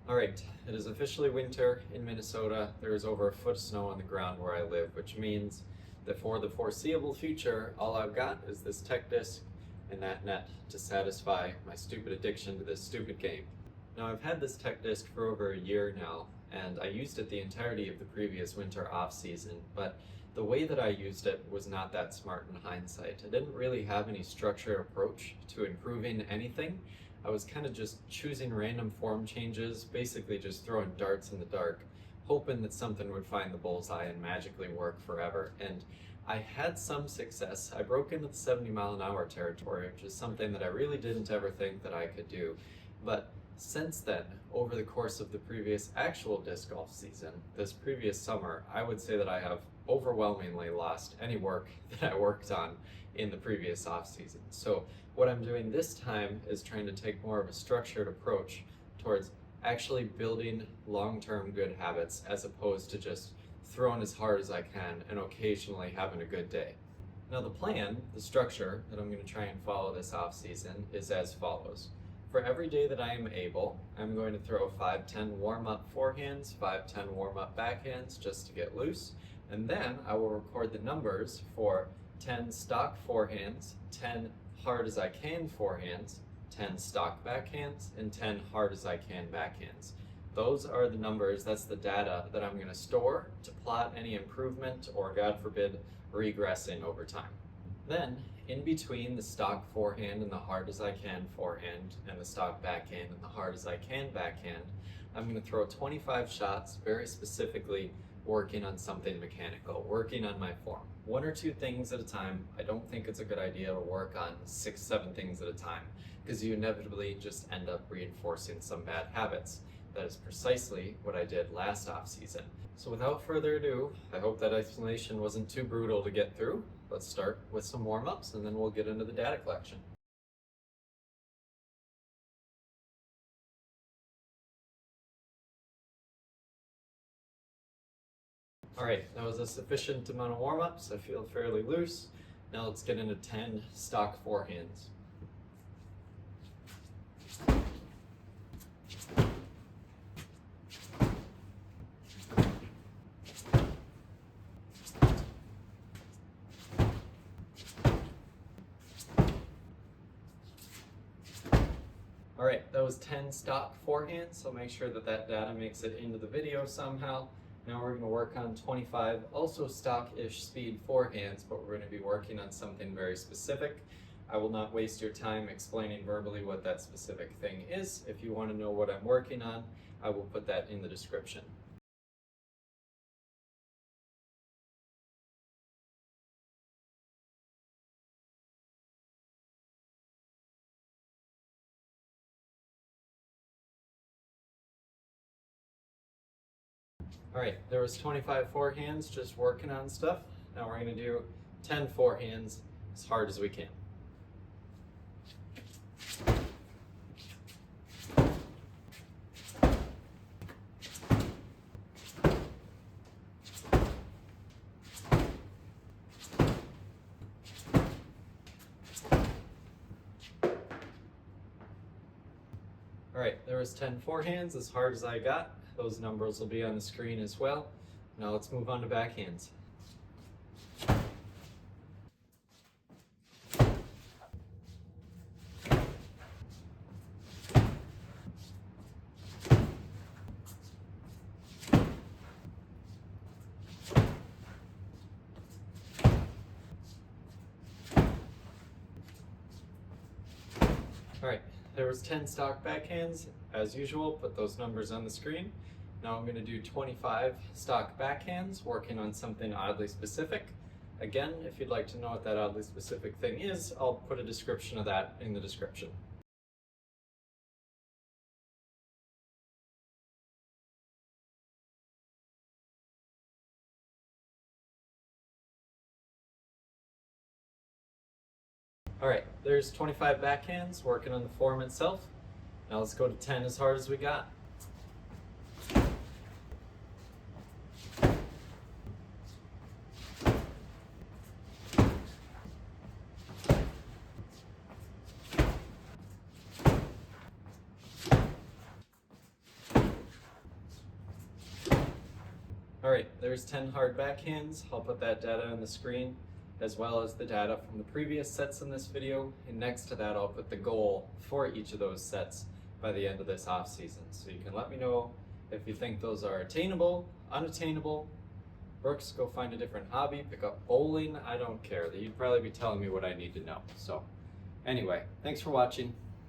Alright, it is officially winter in Minnesota. There is over a foot of snow on the ground where I live, which means that for the foreseeable future, all I've got is this TechDisc and that net to satisfy my stupid addiction to this stupid game. Now, I've had this TechDisc for over a year now, and I used it the entirety of the previous winter off-season, but the way that I used it was not that smart in hindsight. I didn't really have any structured approach to improving anything. I was kind of just choosing random form changes, basically just throwing darts in the dark, hoping that something would find the bullseye and magically work forever. And I had some success. I broke into the 70-mile-an-hour territory, which is something that I really didn't ever think that I could do. But since then, over the course of the previous actual disc golf season, this previous summer, I would say that I have overwhelmingly lost any work that I worked on in the previous off season. So what I'm doing this time is trying to take more of a structured approach towards actually building long-term good habits as opposed to just throwing as hard as I can and occasionally having a good day. Now the plan, the structure that I'm going to try and follow this off season is as follows. For every day that I am able, I'm going to throw 5-10 warm-up forehands, 5-10 warm-up backhands just to get loose, and then I will record the numbers for 10 stock forehands, 10 hard as I can forehands, 10 stock backhands, and 10 hard as I can backhands. Those are the numbers, that's the data that I'm going to store to plot any improvement or, God forbid, regressing over time. Then, in between the stock forehand and the hard as I can forehand and the stock backhand and the hard as I can backhand, I'm going to throw 25 shots very specifically working on something mechanical, working on my form. 1 or 2 things at a time. I don't think it's a good idea to work on 6-7 things at a time because you inevitably just end up reinforcing some bad habits. That is precisely what I did last off season. So without further ado, I hope that explanation wasn't too brutal to get through. Let's start with some warm-ups and then we'll get into the data collection. Alright, that was a sufficient amount of warm-ups. I feel fairly loose. Now let's get into 10 stock forehands. Alright, that was 10 stock forehands, so make sure that that data makes it into the video somehow. Now we're going to work on 25 also stock-ish speed forehands, but we're going to be working on something very specific. I will not waste your time explaining verbally what that specific thing is. If you want to know what I'm working on, I will put that in the description. Alright, there was 25 forehands just working on stuff. Now we're going to do 10 forehands as hard as we can. Alright, there was 10 forehands as hard as I got. Those numbers will be on the screen as well. Now let's move on to backhands. Alright, there was 10 stock backhands. As usual, put those numbers on the screen. Now I'm going to do 25 stock backhands, working on something oddly specific. Again, if you'd like to know what that oddly specific thing is, I'll put a description of that in the description. Alright, there's 25 backhands working on the form itself. Now let's go to 10 as hard as we got. All right, there's 10 hard backhands. I'll put that data on the screen, as well as the data from the previous sets in this video. And next to that, I'll put the goal for each of those sets by the end of this off season. So you can let me know if you think those are attainable, unattainable. Brooks, go find a different hobby, pick up bowling. I don't care. You'd probably be telling me what I need to know. So anyway, thanks for watching.